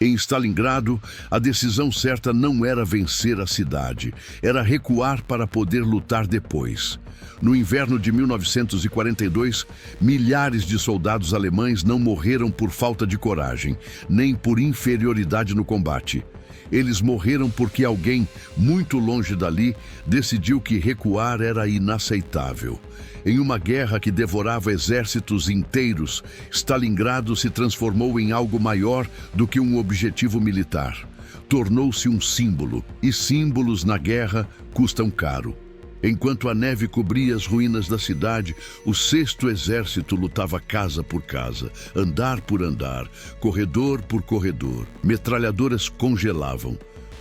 Em Stalingrado, a decisão certa não era vencer a cidade, era recuar para poder lutar depois. No inverno de 1942, milhares de soldados alemães não morreram por falta de coragem, nem por inferioridade no combate. Eles morreram porque alguém, muito longe dali, decidiu que recuar era inaceitável. Em uma guerra que devorava exércitos inteiros, Stalingrado se transformou em algo maior do que um objetivo militar. Tornou-se um símbolo, e símbolos na guerra custam caro. Enquanto a neve cobria as ruínas da cidade, o 6º Exército lutava casa por casa, andar por andar, corredor por corredor. Metralhadoras congelavam,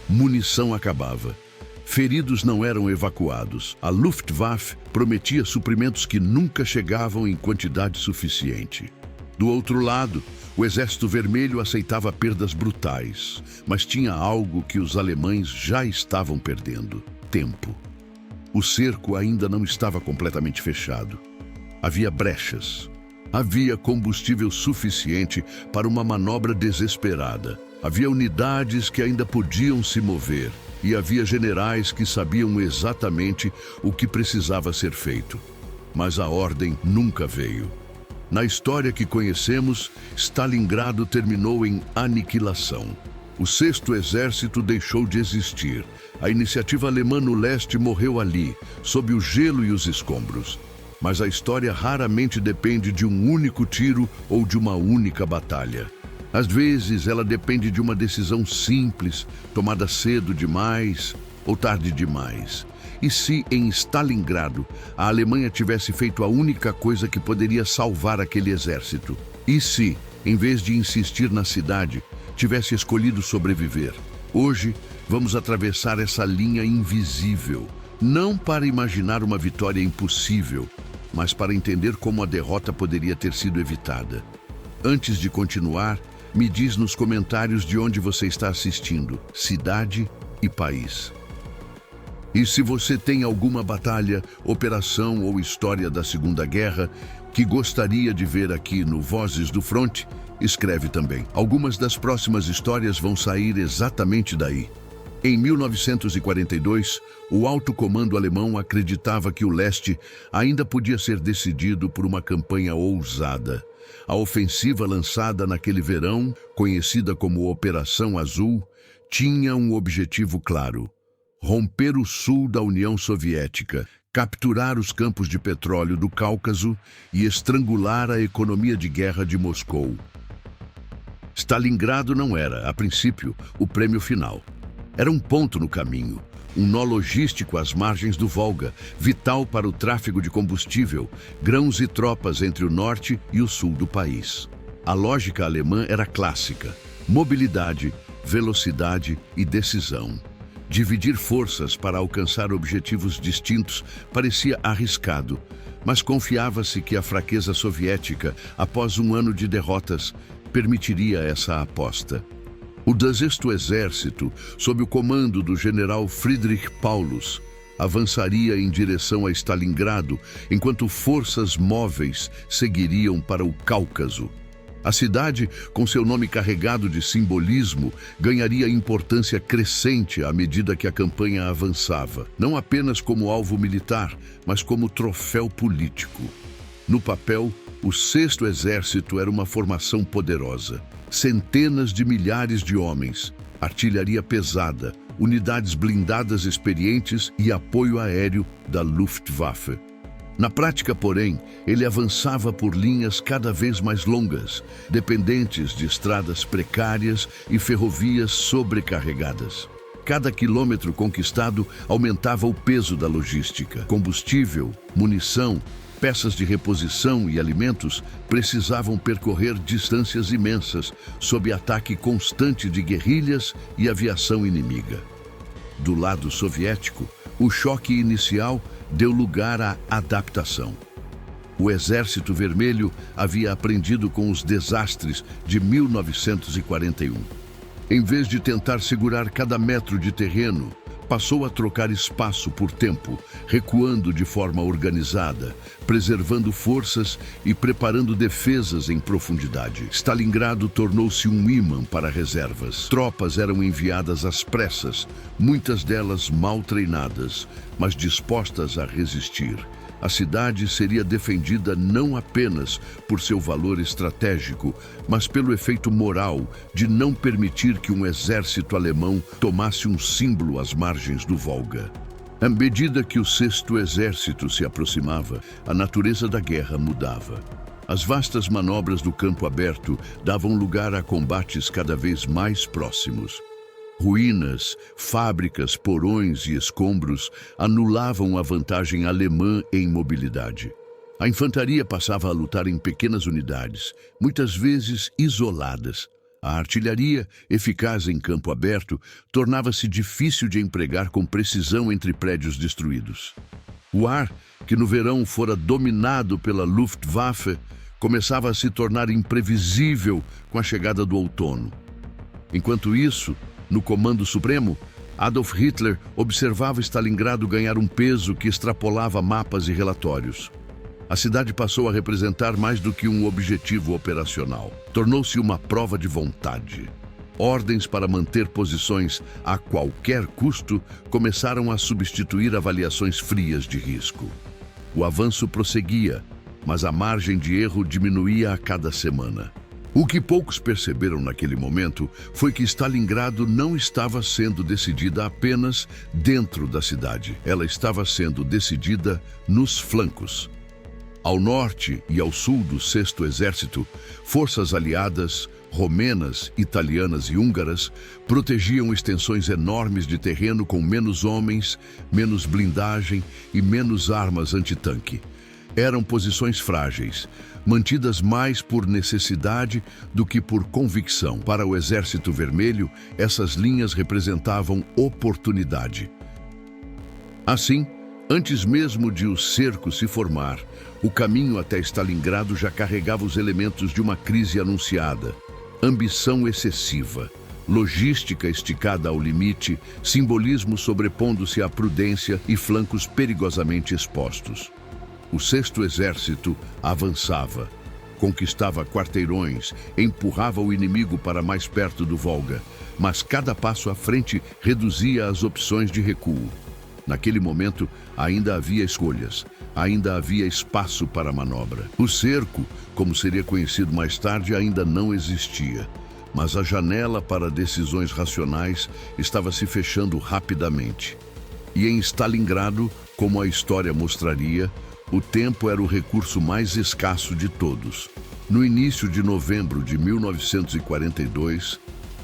munição acabava. Feridos não eram evacuados. A Luftwaffe prometia suprimentos que nunca chegavam em quantidade suficiente. Do outro lado, o Exército Vermelho aceitava perdas brutais, mas tinha algo que os alemães já estavam perdendo: tempo. O cerco ainda não estava completamente fechado. Havia brechas. Havia combustível suficiente para uma manobra desesperada. Havia unidades que ainda podiam se mover. E havia generais que sabiam exatamente o que precisava ser feito. Mas a ordem nunca veio. Na história que conhecemos, Stalingrado terminou em aniquilação. O 6º Exército deixou de existir. A iniciativa alemã no leste morreu ali, sob o gelo e os escombros. Mas a história raramente depende de um único tiro ou de uma única batalha. Às vezes, ela depende de uma decisão simples, tomada cedo demais ou tarde demais. E se, em Stalingrado, a Alemanha tivesse feito a única coisa que poderia salvar aquele exército? E se, em vez de insistir na cidade, tivesse escolhido sobreviver? Hoje, vamos atravessar essa linha invisível, não para imaginar uma vitória impossível, mas para entender como a derrota poderia ter sido evitada. Antes de continuar, me diz nos comentários de onde você está assistindo, cidade e país. E se você tem alguma batalha, operação ou história da Segunda Guerra que gostaria de ver aqui no Vozes do Fronte, escreve também. Algumas das próximas histórias vão sair exatamente daí. Em 1942, o alto comando alemão acreditava que o leste ainda podia ser decidido por uma campanha ousada. A ofensiva lançada naquele verão, conhecida como Operação Azul, tinha um objetivo claro: romper o sul da União Soviética, capturar os campos de petróleo do Cáucaso e estrangular a economia de guerra de Moscou. Stalingrado não era, a princípio, o prêmio final. Era um ponto no caminho, um nó logístico às margens do Volga, vital para o tráfego de combustível, grãos e tropas entre o norte e o sul do país. A lógica alemã era clássica: mobilidade, velocidade e decisão. Dividir forças para alcançar objetivos distintos parecia arriscado, mas confiava-se que a fraqueza soviética, após um ano de derrotas, permitiria essa aposta. O 10º Exército, sob o comando do general Friedrich Paulus, avançaria em direção a Stalingrado, enquanto forças móveis seguiriam para o Cáucaso. A cidade, com seu nome carregado de simbolismo, ganharia importância crescente à medida que a campanha avançava, não apenas como alvo militar, mas como troféu político. No papel, o 6º Exército era uma formação poderosa. Centenas de milhares de homens, artilharia pesada, unidades blindadas experientes e apoio aéreo da Luftwaffe. Na prática, porém, ele avançava por linhas cada vez mais longas, dependentes de estradas precárias e ferrovias sobrecarregadas. Cada quilômetro conquistado aumentava o peso da logística. Combustível, munição, peças de reposição e alimentos precisavam percorrer distâncias imensas, sob ataque constante de guerrilhas e aviação inimiga. Do lado soviético, o choque inicial deu lugar à adaptação. O Exército Vermelho havia aprendido com os desastres de 1941. Em vez de tentar segurar cada metro de terreno, passou a trocar espaço por tempo, recuando de forma organizada, preservando forças e preparando defesas em profundidade. Stalingrado tornou-se um ímã para reservas. Tropas eram enviadas às pressas, muitas delas mal treinadas, mas dispostas a resistir. A cidade seria defendida não apenas por seu valor estratégico, mas pelo efeito moral de não permitir que um exército alemão tomasse um símbolo às margens do Volga. À medida que o Sexto Exército se aproximava, a natureza da guerra mudava. As vastas manobras do campo aberto davam lugar a combates cada vez mais próximos. Ruínas, fábricas, porões e escombros anulavam a vantagem alemã em mobilidade. A infantaria passava a lutar em pequenas unidades, muitas vezes isoladas. A artilharia, eficaz em campo aberto, tornava-se difícil de empregar com precisão entre prédios destruídos. O ar, que no verão fora dominado pela Luftwaffe, começava a se tornar imprevisível com a chegada do outono. Enquanto isso, no Comando Supremo, Adolf Hitler observava Stalingrado ganhar um peso que extrapolava mapas e relatórios. A cidade passou a representar mais do que um objetivo operacional. Tornou-se uma prova de vontade. Ordens para manter posições a qualquer custo começaram a substituir avaliações frias de risco. O avanço prosseguia, mas a margem de erro diminuía a cada semana. O que poucos perceberam naquele momento foi que Stalingrado não estava sendo decidida apenas dentro da cidade. Ela estava sendo decidida nos flancos. Ao norte e ao sul do Sexto Exército, forças aliadas, romenas, italianas e húngaras, protegiam extensões enormes de terreno com menos homens, menos blindagem e menos armas antitanque. Eram posições frágeis, mantidas mais por necessidade do que por convicção. Para o Exército Vermelho, essas linhas representavam oportunidade. Assim, antes mesmo de o cerco se formar, o caminho até Stalingrado já carregava os elementos de uma crise anunciada. Ambição excessiva, logística esticada ao limite, simbolismo sobrepondo-se à prudência e flancos perigosamente expostos. O Sexto Exército avançava, conquistava quarteirões, empurrava o inimigo para mais perto do Volga, mas cada passo à frente reduzia as opções de recuo. Naquele momento, ainda havia escolhas, ainda havia espaço para a manobra. O cerco, como seria conhecido mais tarde, ainda não existia, mas a janela para decisões racionais estava se fechando rapidamente. E em Stalingrado, como a história mostraria, o tempo era o recurso mais escasso de todos. No início de novembro de 1942,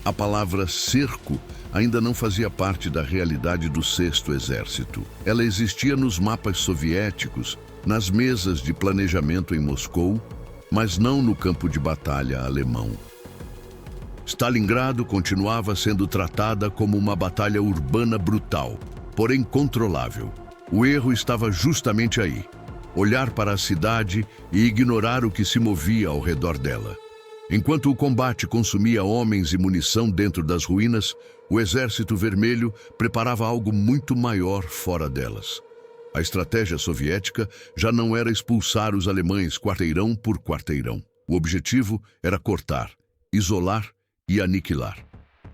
a palavra cerco ainda não fazia parte da realidade do Sexto Exército. Ela existia nos mapas soviéticos, nas mesas de planejamento em Moscou, mas não no campo de batalha alemão. Stalingrado continuava sendo tratada como uma batalha urbana brutal, porém controlável. O erro estava justamente aí: olhar para a cidade e ignorar o que se movia ao redor dela. Enquanto o combate consumia homens e munição dentro das ruínas, o Exército Vermelho preparava algo muito maior fora delas. A estratégia soviética já não era expulsar os alemães quarteirão por quarteirão. O objetivo era cortar, isolar e aniquilar.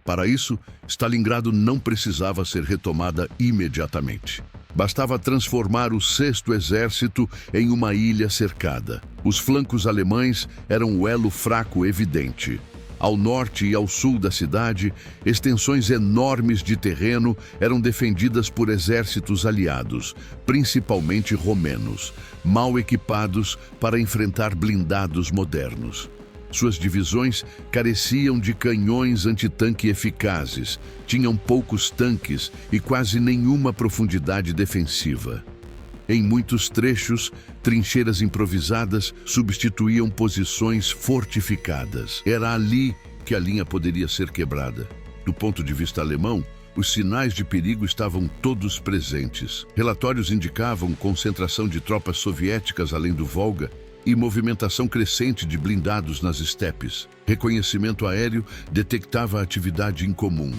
Para isso, Stalingrado não precisava ser retomada imediatamente. Bastava transformar o Sexto Exército em uma ilha cercada. Os flancos alemães eram o elo fraco evidente. Ao norte e ao sul da cidade, extensões enormes de terreno eram defendidas por exércitos aliados, principalmente romenos, mal equipados para enfrentar blindados modernos. Suas divisões careciam de canhões antitanque eficazes, tinham poucos tanques e quase nenhuma profundidade defensiva. Em muitos trechos, trincheiras improvisadas substituíam posições fortificadas. Era ali que a linha poderia ser quebrada. Do ponto de vista alemão, os sinais de perigo estavam todos presentes. Relatórios indicavam concentração de tropas soviéticas além do Volga e movimentação crescente de blindados nas estepes. Reconhecimento aéreo detectava atividade incomum.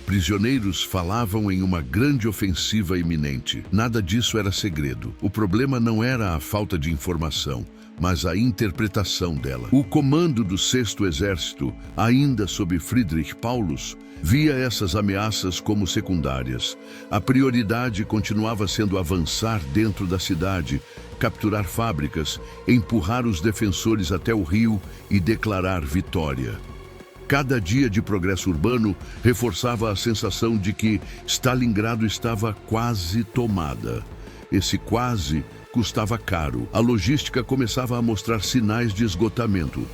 Prisioneiros falavam em uma grande ofensiva iminente. Nada disso era segredo. O problema não era a falta de informação, mas a interpretação dela. O comando do Sexto Exército, ainda sob Friedrich Paulus, via essas ameaças como secundárias. A prioridade continuava sendo avançar dentro da cidade, capturar fábricas, empurrar os defensores até o rio e declarar vitória. Cada dia de progresso urbano reforçava a sensação de que Stalingrado estava quase tomada. Esse quase custava caro. A logística começava a mostrar sinais de esgotamento.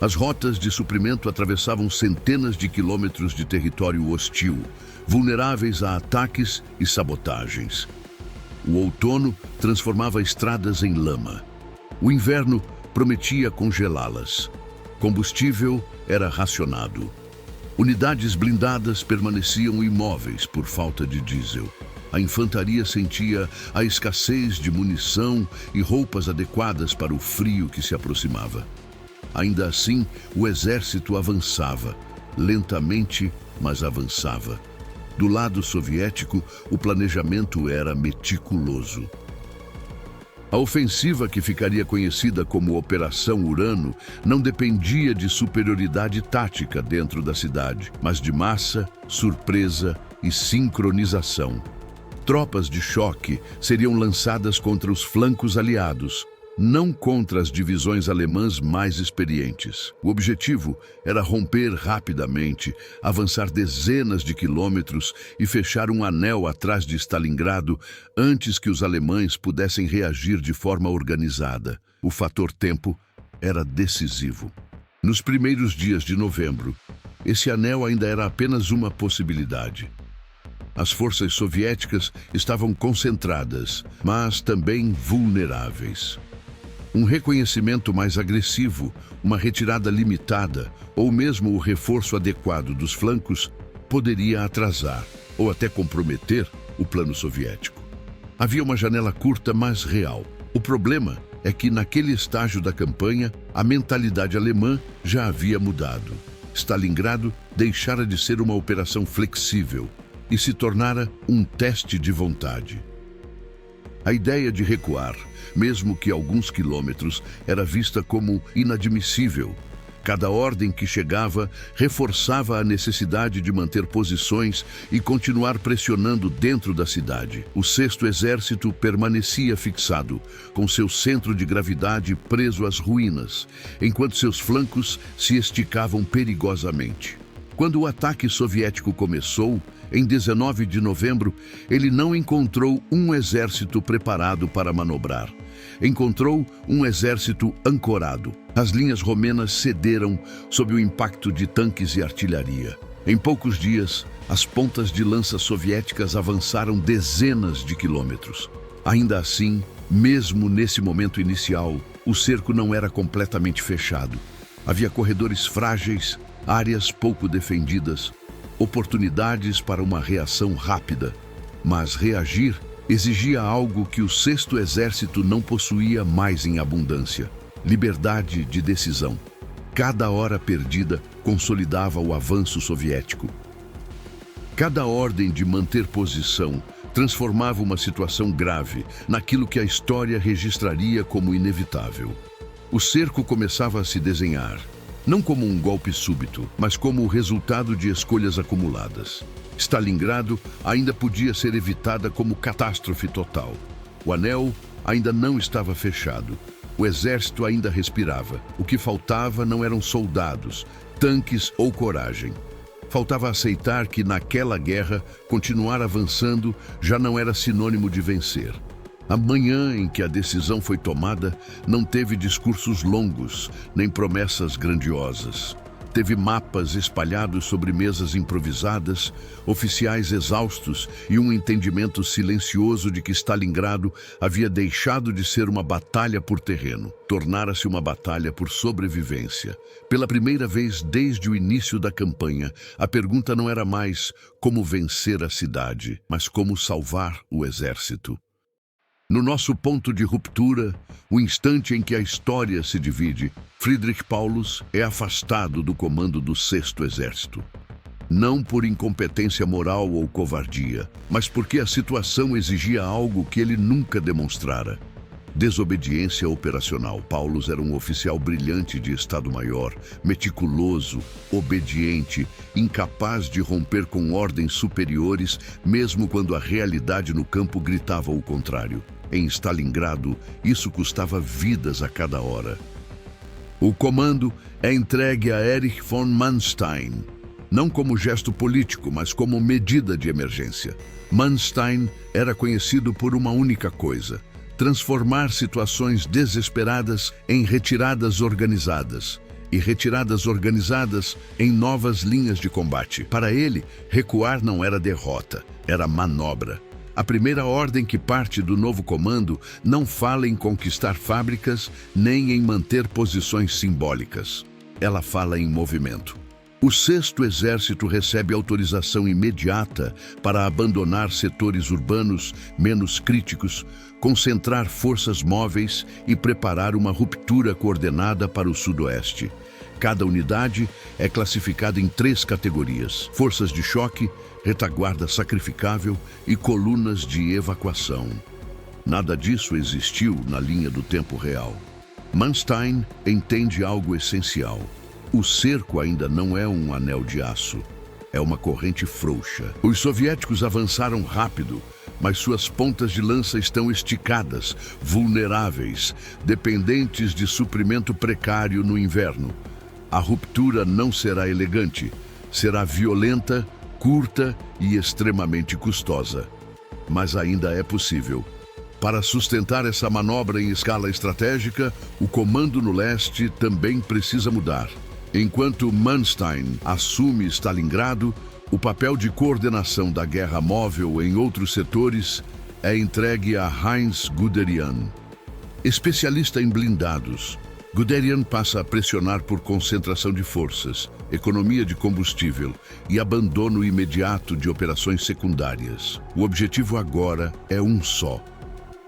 As rotas de suprimento atravessavam centenas de quilômetros de território hostil, vulneráveis a ataques e sabotagens. O outono transformava estradas em lama. O inverno prometia congelá-las. Combustível era racionado. Unidades blindadas permaneciam imóveis por falta de diesel. A infantaria sentia a escassez de munição e roupas adequadas para o frio que se aproximava. Ainda assim, o exército avançava, lentamente, mas avançava. Do lado soviético, o planejamento era meticuloso. A ofensiva, que ficaria conhecida como Operação Urano, não dependia de superioridade tática dentro da cidade, mas de massa, surpresa e sincronização. Tropas de choque seriam lançadas contra os flancos aliados, não contra as divisões alemãs mais experientes. O objetivo era romper rapidamente, avançar dezenas de quilômetros e fechar um anel atrás de Stalingrado antes que os alemães pudessem reagir de forma organizada. O fator tempo era decisivo. Nos primeiros dias de novembro, esse anel ainda era apenas uma possibilidade. As forças soviéticas estavam concentradas, mas também vulneráveis. Um reconhecimento mais agressivo, uma retirada limitada ou mesmo o reforço adequado dos flancos poderia atrasar ou até comprometer o plano soviético. Havia uma janela curta, mas real. O problema é que naquele estágio da campanha, a mentalidade alemã já havia mudado. Stalingrado deixara de ser uma operação flexível e se tornara um teste de vontade. A ideia de recuar, mesmo que alguns quilômetros, era vista como inadmissível. Cada ordem que chegava reforçava a necessidade de manter posições e continuar pressionando dentro da cidade. O Sexto Exército permanecia fixado, com seu centro de gravidade preso às ruínas, enquanto seus flancos se esticavam perigosamente. Quando o ataque soviético começou, em 19 de novembro, ele não encontrou um exército preparado para manobrar. Encontrou um exército ancorado. As linhas romenas cederam sob o impacto de tanques e artilharia. Em poucos dias, as pontas de lança soviéticas avançaram dezenas de quilômetros. Ainda assim, mesmo nesse momento inicial, o cerco não era completamente fechado. Havia corredores frágeis, áreas pouco defendidas, oportunidades para uma reação rápida. Mas reagir exigia algo que o Sexto Exército não possuía mais em abundância: liberdade de decisão. Cada hora perdida consolidava o avanço soviético. Cada ordem de manter posição transformava uma situação grave naquilo que a história registraria como inevitável. O cerco começava a se desenhar, não como um golpe súbito, mas como o resultado de escolhas acumuladas. Stalingrado ainda podia ser evitada como catástrofe total. O anel ainda não estava fechado. O exército ainda respirava. O que faltava não eram soldados, tanques ou coragem. Faltava aceitar que naquela guerra, continuar avançando já não era sinônimo de vencer. A manhã em que a decisão foi tomada não teve discursos longos, nem promessas grandiosas. Teve mapas espalhados sobre mesas improvisadas, oficiais exaustos e um entendimento silencioso de que Stalingrado havia deixado de ser uma batalha por terreno, tornara-se uma batalha por sobrevivência. Pela primeira vez desde o início da campanha, a pergunta não era mais como vencer a cidade, mas como salvar o exército. No nosso ponto de ruptura, o instante em que a história se divide, Friedrich Paulus é afastado do comando do Sexto Exército. Não por incompetência moral ou covardia, mas porque a situação exigia algo que ele nunca demonstrara. Desobediência operacional. Paulus era um oficial brilhante de Estado-Maior, meticuloso, obediente, incapaz de romper com ordens superiores, mesmo quando a realidade no campo gritava o contrário. Em Stalingrado, isso custava vidas a cada hora. O comando é entregue a Erich von Manstein, não como gesto político, mas como medida de emergência. Manstein era conhecido por uma única coisa: transformar situações desesperadas em retiradas organizadas, e retiradas organizadas em novas linhas de combate. Para ele, recuar não era derrota, era manobra. A primeira ordem que parte do novo comando não fala em conquistar fábricas nem em manter posições simbólicas. Ela fala em movimento. O 6º Exército recebe autorização imediata para abandonar setores urbanos menos críticos, concentrar forças móveis e preparar uma ruptura coordenada para o sudoeste. Cada unidade é classificada em 3 categorias: forças de choque, retaguarda sacrificável e colunas de evacuação. Nada disso existiu na linha do tempo real. Manstein entende algo essencial. O cerco ainda não é um anel de aço, é uma corrente frouxa. Os soviéticos avançaram rápido, mas suas pontas de lança estão esticadas, vulneráveis, dependentes de suprimento precário no inverno. A ruptura não será elegante, será violenta, curta e extremamente custosa. Mas ainda é possível. Para sustentar essa manobra em escala estratégica, o comando no leste também precisa mudar. Enquanto Manstein assume Stalingrado, o papel de coordenação da guerra móvel em outros setores é entregue a Heinz Guderian. Especialista em blindados, Guderian passa a pressionar por concentração de forças, economia de combustível e abandono imediato de operações secundárias. O objetivo agora é um só: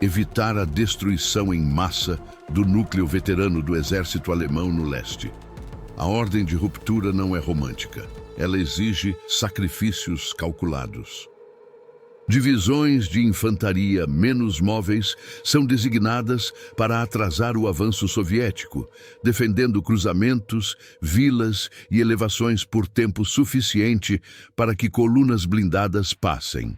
evitar a destruição em massa do núcleo veterano do exército alemão no leste. A ordem de ruptura não é romântica. Ela exige sacrifícios calculados. Divisões de infantaria menos móveis são designadas para atrasar o avanço soviético, defendendo cruzamentos, vilas e elevações por tempo suficiente para que colunas blindadas passem.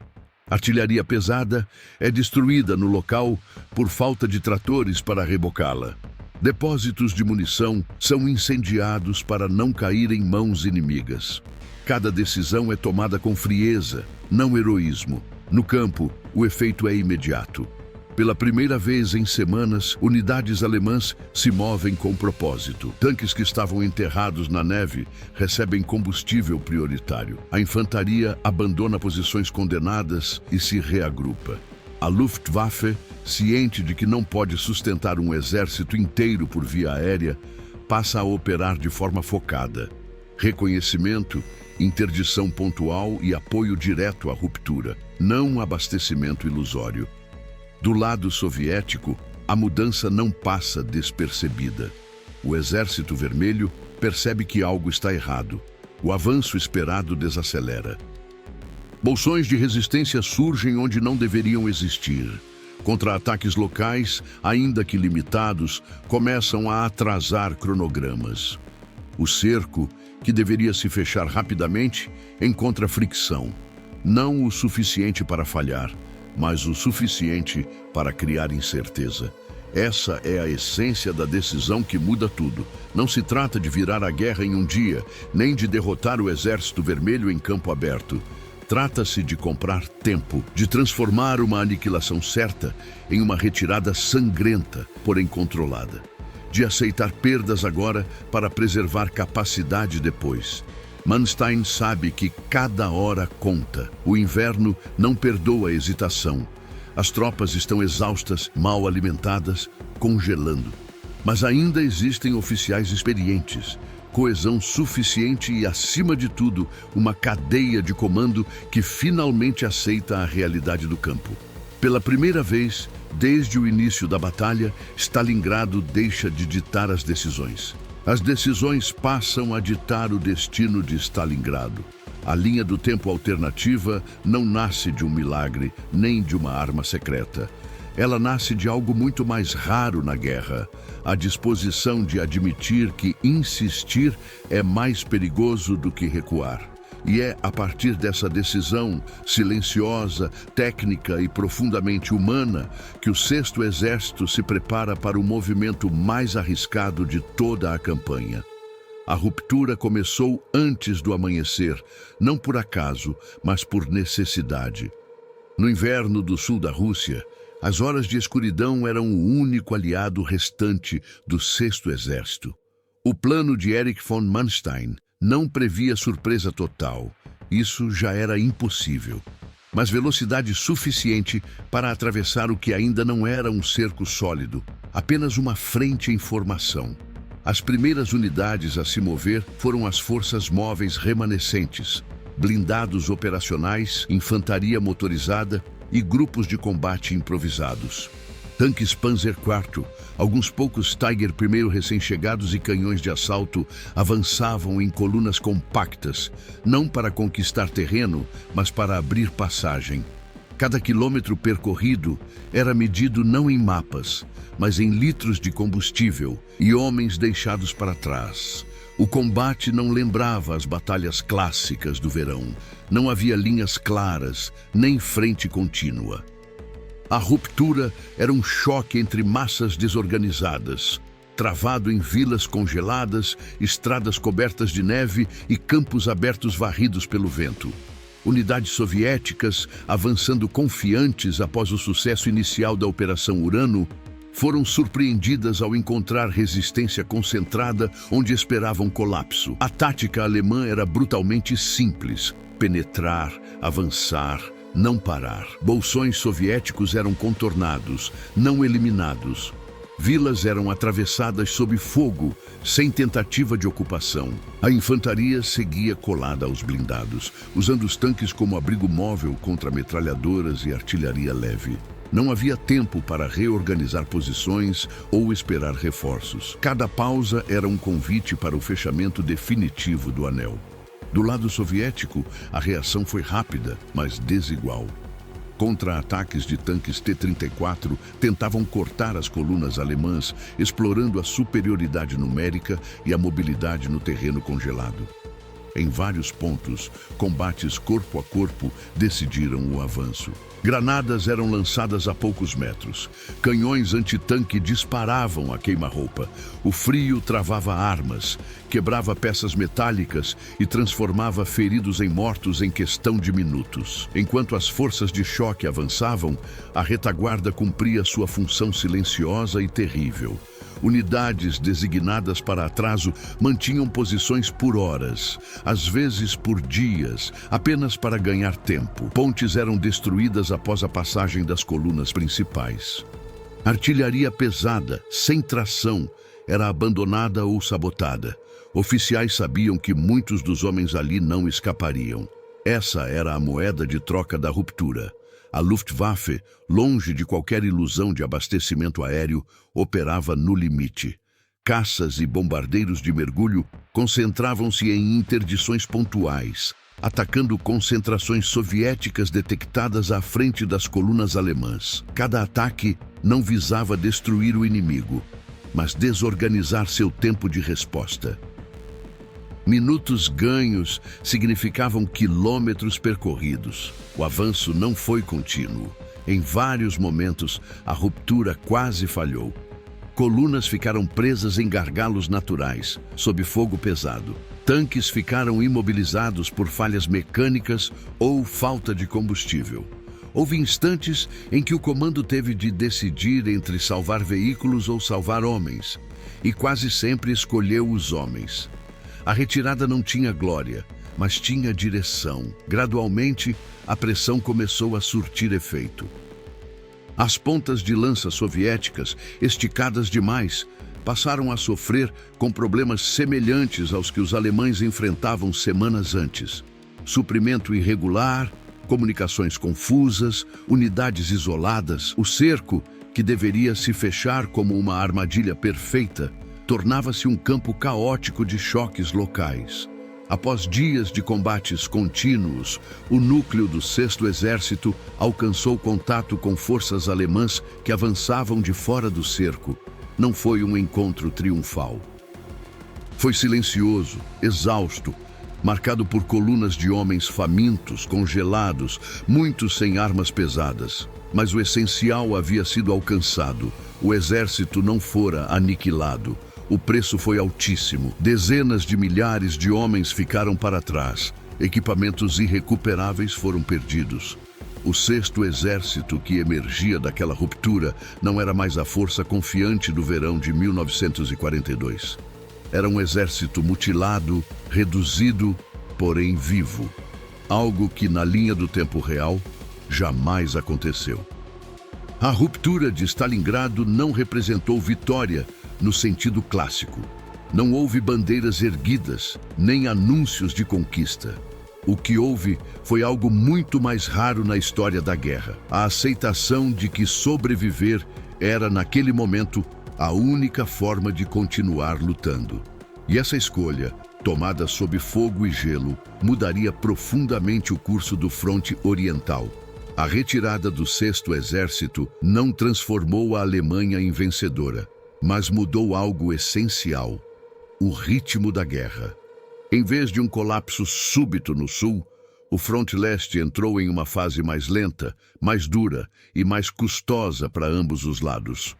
Artilharia pesada é destruída no local por falta de tratores para rebocá-la. Depósitos de munição são incendiados para não cair em mãos inimigas. Cada decisão é tomada com frieza, não heroísmo. No campo, o efeito é imediato. Pela primeira vez em semanas, unidades alemãs se movem com propósito. Tanques que estavam enterrados na neve recebem combustível prioritário. A infantaria abandona posições condenadas e se reagrupa. A Luftwaffe, ciente de que não pode sustentar um exército inteiro por via aérea, passa a operar de forma focada. Reconhecimento, interdição pontual e apoio direto à ruptura, não abastecimento ilusório. Do lado soviético, a mudança não passa despercebida. O Exército Vermelho percebe que algo está errado. O avanço esperado desacelera. Bolsões de resistência surgem onde não deveriam existir. Contra-ataques locais, ainda que limitados, começam a atrasar cronogramas. O cerco, que deveria se fechar rapidamente, encontra fricção. Não o suficiente para falhar, mas o suficiente para criar incerteza. Essa é a essência da decisão que muda tudo. Não se trata de virar a guerra em um dia, nem de derrotar o Exército Vermelho em campo aberto. Trata-se de comprar tempo, de transformar uma aniquilação certa em uma retirada sangrenta, porém controlada. De aceitar perdas agora para preservar capacidade depois. Manstein sabe que cada hora conta. O inverno não perdoa a hesitação. As tropas estão exaustas, mal alimentadas, congelando. Mas ainda existem oficiais experientes, coesão suficiente e, acima de tudo, uma cadeia de comando que finalmente aceita a realidade do campo. Pela primeira vez, desde o início da batalha, Stalingrado deixa de ditar as decisões. As decisões passam a ditar o destino de Stalingrado. A linha do tempo alternativa não nasce de um milagre, nem de uma arma secreta. Ela nasce de algo muito mais raro na guerra: a disposição de admitir que insistir é mais perigoso do que recuar. E é a partir dessa decisão silenciosa, técnica e profundamente humana que o Sexto Exército se prepara para o movimento mais arriscado de toda a campanha. A ruptura começou antes do amanhecer, não por acaso, mas por necessidade. No inverno do sul da Rússia, as horas de escuridão eram o único aliado restante do Sexto Exército. O plano de Erich von Manstein não previa surpresa total. Isso já era impossível. Mas velocidade suficiente para atravessar o que ainda não era um cerco sólido, apenas uma frente em formação. As primeiras unidades a se mover foram as forças móveis remanescentes, blindados operacionais, infantaria motorizada e grupos de combate improvisados. Tanques Panzer IV, alguns poucos Tiger I recém-chegados e canhões de assalto avançavam em colunas compactas, não para conquistar terreno, mas para abrir passagem. Cada quilômetro percorrido era medido não em mapas, mas em litros de combustível e homens deixados para trás. O combate não lembrava as batalhas clássicas do verão. Não havia linhas claras, nem frente contínua. A ruptura era um choque entre massas desorganizadas, travado em vilas congeladas, estradas cobertas de neve e campos abertos varridos pelo vento. Unidades soviéticas, avançando confiantes após o sucesso inicial da Operação Urano, foram surpreendidas ao encontrar resistência concentrada onde esperavam colapso. A tática alemã era brutalmente simples: penetrar, avançar, não parar. Bolsões soviéticos eram contornados, não eliminados. Vilas eram atravessadas sob fogo, sem tentativa de ocupação. A infantaria seguia colada aos blindados, usando os tanques como abrigo móvel contra metralhadoras e artilharia leve. Não havia tempo para reorganizar posições ou esperar reforços. Cada pausa era um convite para o fechamento definitivo do anel. Do lado soviético, a reação foi rápida, mas desigual. Contra-ataques de tanques T-34 tentavam cortar as colunas alemãs, explorando a superioridade numérica e a mobilidade no terreno congelado. Em vários pontos, combates corpo a corpo decidiram o avanço. Granadas eram lançadas a poucos metros. Canhões antitanque disparavam a queima-roupa. O frio travava armas, quebrava peças metálicas e transformava feridos em mortos em questão de minutos. Enquanto as forças de choque avançavam, a retaguarda cumpria sua função silenciosa e terrível. Unidades designadas para atraso mantinham posições por horas, às vezes por dias, apenas para ganhar tempo. Pontes eram destruídas após a passagem das colunas principais. Artilharia pesada, sem tração, era abandonada ou sabotada. Oficiais sabiam que muitos dos homens ali não escapariam. Essa era a moeda de troca da ruptura. A Luftwaffe, longe de qualquer ilusão de abastecimento aéreo, operava no limite. Caças e bombardeiros de mergulho concentravam-se em interdições pontuais, atacando concentrações soviéticas detectadas à frente das colunas alemãs. Cada ataque não visava destruir o inimigo, mas desorganizar seu tempo de resposta. Minutos ganhos significavam quilômetros percorridos. O avanço não foi contínuo. Em vários momentos, a ruptura quase falhou. Colunas ficaram presas em gargalos naturais, sob fogo pesado. Tanques ficaram imobilizados por falhas mecânicas ou falta de combustível. Houve instantes em que o comando teve de decidir entre salvar veículos ou salvar homens, e quase sempre escolheu os homens. A retirada não tinha glória, mas tinha direção. Gradualmente, a pressão começou a surtir efeito. As pontas de lança soviéticas, esticadas demais, passaram a sofrer com problemas semelhantes aos que os alemães enfrentavam semanas antes. Suprimento irregular, comunicações confusas, unidades isoladas. O cerco, que deveria se fechar como uma armadilha perfeita, tornava-se um campo caótico de choques locais. Após dias de combates contínuos, o núcleo do 6º Exército alcançou contato com forças alemãs que avançavam de fora do cerco. Não foi um encontro triunfal. Foi silencioso, exausto, marcado por colunas de homens famintos, congelados, muitos sem armas pesadas. Mas o essencial havia sido alcançado. O exército não fora aniquilado. O preço foi altíssimo. Dezenas de milhares de homens ficaram para trás. Equipamentos irrecuperáveis foram perdidos. O 6º Exército que emergia daquela ruptura não era mais a força confiante do verão de 1942. Era um exército mutilado, reduzido, porém vivo. Algo que, na linha do tempo real, jamais aconteceu. A ruptura de Stalingrado não representou vitória no sentido clássico. Não houve bandeiras erguidas, nem anúncios de conquista. O que houve foi algo muito mais raro na história da guerra. A aceitação de que sobreviver era, naquele momento, a única forma de continuar lutando. E essa escolha, tomada sob fogo e gelo, mudaria profundamente o curso do fronte oriental. A retirada do 6º Exército não transformou a Alemanha em vencedora, mas mudou algo essencial: o ritmo da guerra. Em vez de um colapso súbito no sul, o fronte leste entrou em uma fase mais lenta, mais dura e mais custosa para ambos os lados.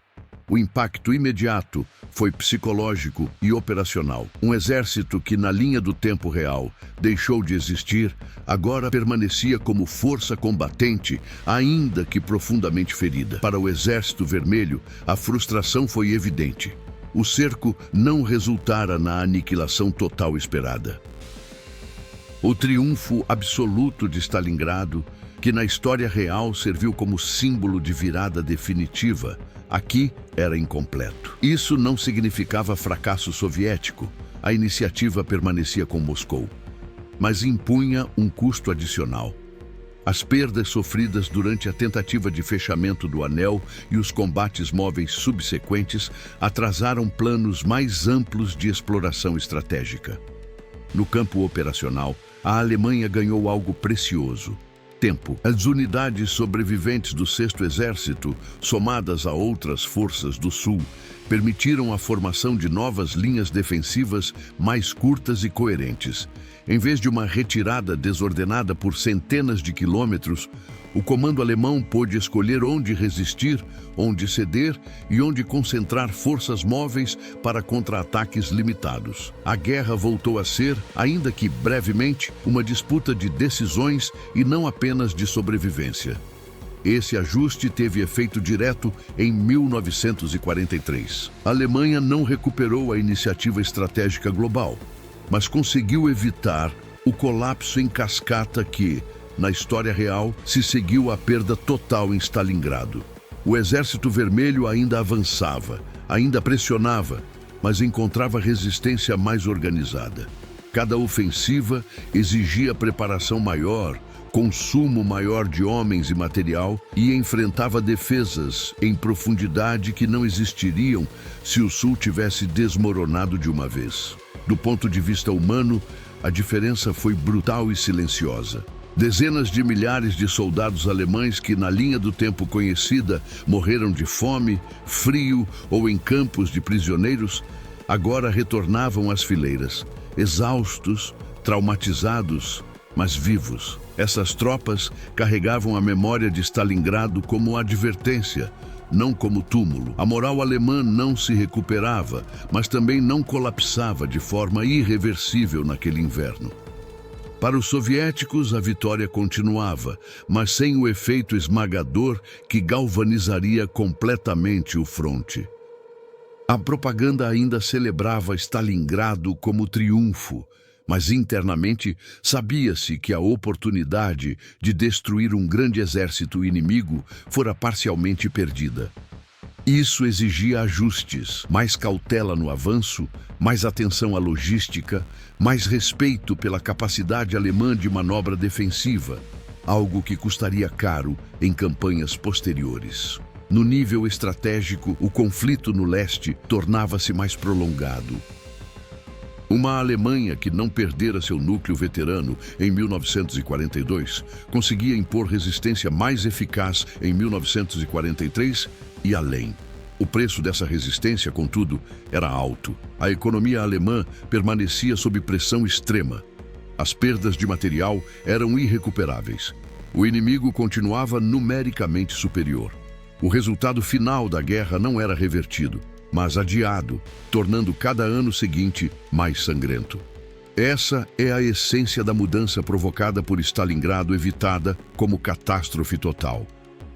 O impacto imediato foi psicológico e operacional. Um exército que, na linha do tempo real, deixou de existir, agora permanecia como força combatente, ainda que profundamente ferida. Para o Exército Vermelho, a frustração foi evidente. O cerco não resultara na aniquilação total esperada. O triunfo absoluto de Stalingrado, que na história real serviu como símbolo de virada definitiva, aqui era incompleto. Isso não significava fracasso soviético. A iniciativa permanecia com Moscou, mas impunha um custo adicional. As perdas sofridas durante a tentativa de fechamento do anel e os combates móveis subsequentes atrasaram planos mais amplos de exploração estratégica. No campo operacional, a Alemanha ganhou algo precioso: tempo. As unidades sobreviventes do 6º Exército, somadas a outras forças do Sul, permitiram a formação de novas linhas defensivas mais curtas e coerentes. Em vez de uma retirada desordenada por centenas de quilômetros, o comando alemão pôde escolher onde resistir, onde ceder e onde concentrar forças móveis para contra-ataques limitados. A guerra voltou a ser, ainda que brevemente, uma disputa de decisões e não apenas de sobrevivência. Esse ajuste teve efeito direto em 1943. A Alemanha não recuperou a iniciativa estratégica global, mas conseguiu evitar o colapso em cascata que, na história real, se seguiu à perda total em Stalingrado. O Exército Vermelho ainda avançava, ainda pressionava, mas encontrava resistência mais organizada. Cada ofensiva exigia preparação maior, consumo maior de homens e material e enfrentava defesas em profundidade que não existiriam se o Sul tivesse desmoronado de uma vez. Do ponto de vista humano, a diferença foi brutal e silenciosa. Dezenas de milhares de soldados alemães que, na linha do tempo conhecida, morreram de fome, frio ou em campos de prisioneiros, agora retornavam às fileiras, exaustos, traumatizados, mas vivos. Essas tropas carregavam a memória de Stalingrado como advertência, não como túmulo. A moral alemã não se recuperava, mas também não colapsava de forma irreversível naquele inverno. Para os soviéticos, a vitória continuava, mas sem o efeito esmagador que galvanizaria completamente o fronte. A propaganda ainda celebrava Stalingrado como triunfo, mas internamente sabia-se que a oportunidade de destruir um grande exército inimigo fora parcialmente perdida. Isso exigia ajustes, mais cautela no avanço, mais atenção à logística, mais respeito pela capacidade alemã de manobra defensiva, algo que custaria caro em campanhas posteriores. No nível estratégico, o conflito no leste tornava-se mais prolongado. Uma Alemanha que não perdera seu núcleo veterano em 1942 conseguia impor resistência mais eficaz em 1943 e além. O preço dessa resistência, contudo, era alto. A economia alemã permanecia sob pressão extrema. As perdas de material eram irrecuperáveis. O inimigo continuava numericamente superior. O resultado final da guerra não era revertido, mas adiado, tornando cada ano seguinte mais sangrento. Essa é a essência da mudança provocada por Stalingrado, evitada como catástrofe total.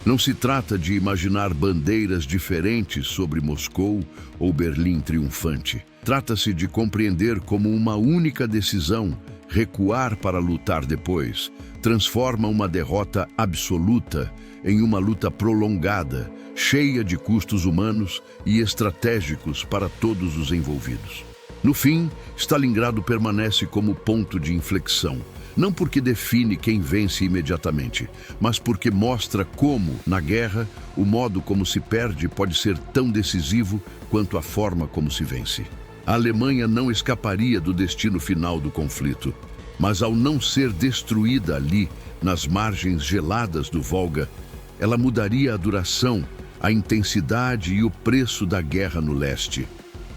Não se trata de imaginar bandeiras diferentes sobre Moscou ou Berlim triunfante. Trata-se de compreender como uma única decisão, recuar para lutar depois, transforma uma derrota absoluta em uma luta prolongada, cheia de custos humanos e estratégicos para todos os envolvidos. No fim, Stalingrado permanece como ponto de inflexão, não porque define quem vence imediatamente, mas porque mostra como, na guerra, o modo como se perde pode ser tão decisivo quanto a forma como se vence. A Alemanha não escaparia do destino final do conflito, mas ao não ser destruída ali, nas margens geladas do Volga, ela mudaria a duração, a intensidade e o preço da guerra no leste,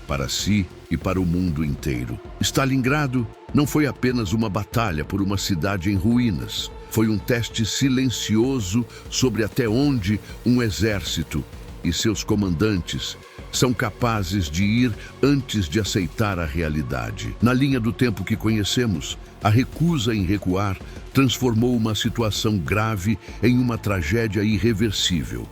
para si e para o mundo inteiro. Stalingrado não foi apenas uma batalha por uma cidade em ruínas. Foi um teste silencioso sobre até onde um exército e seus comandantes são capazes de ir antes de aceitar a realidade. Na linha do tempo que conhecemos, a recusa em recuar transformou uma situação grave em uma tragédia irreversível.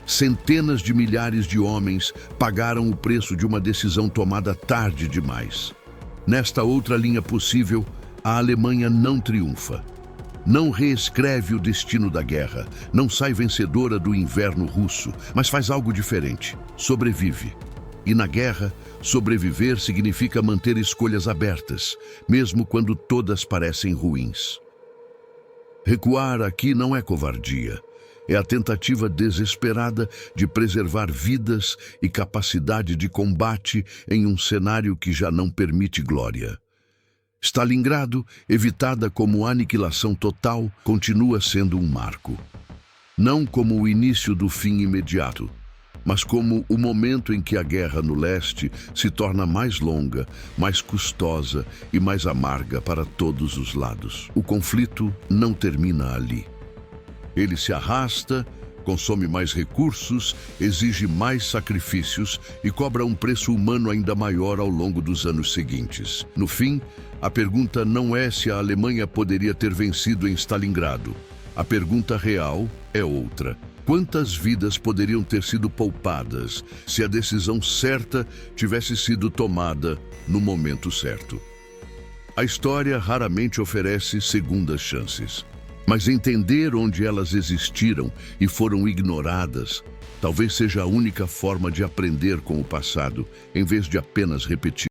Centenas de milhares de homens pagaram o preço de uma decisão tomada tarde demais. Nesta outra linha possível, a Alemanha não triunfa. Não reescreve o destino da guerra, não sai vencedora do inverno russo, mas faz algo diferente: sobrevive. E na guerra, sobreviver significa manter escolhas abertas, mesmo quando todas parecem ruins. Recuar aqui não é covardia. É a tentativa desesperada de preservar vidas e capacidade de combate em um cenário que já não permite glória. Stalingrado, evitada como aniquilação total, continua sendo um marco. Não como o início do fim imediato, mas como o momento em que a guerra no leste se torna mais longa, mais custosa e mais amarga para todos os lados. O conflito não termina ali. Ele se arrasta, consome mais recursos, exige mais sacrifícios e cobra um preço humano ainda maior ao longo dos anos seguintes. No fim, a pergunta não é se a Alemanha poderia ter vencido em Stalingrado. A pergunta real é outra. Quantas vidas poderiam ter sido poupadas se a decisão certa tivesse sido tomada no momento certo? A história raramente oferece segundas chances. Mas entender onde elas existiram e foram ignoradas talvez seja a única forma de aprender com o passado, em vez de apenas repetir.